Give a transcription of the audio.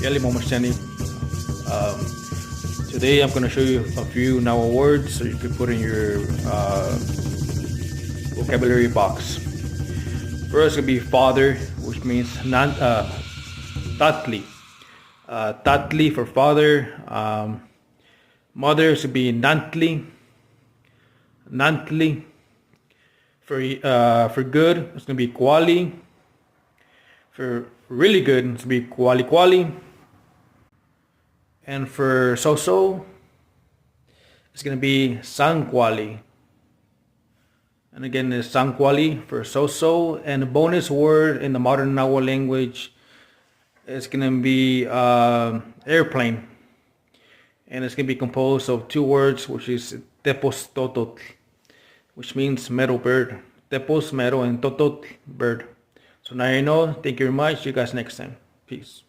Kelly Momashani. Today I'm going to show you a few Nahuatl words so you can put in your vocabulary box. First going to be father, which means Tahtli. Tahtli for father. Mother is to be Nantli. Nantli. For good, it's going to be cualli. For really good, it's going to be cualli. And for so-so, it's going to be zancualli. And again, it's zancualli for so-so. And the bonus word in the modern Nahuatl language is going to be airplane. And it's going to be composed of two words, which is tepos tototl, which means meadow bird. Tepos, meadow, and tototl, bird. So now you know. Thank you very much. See you guys next time. Peace.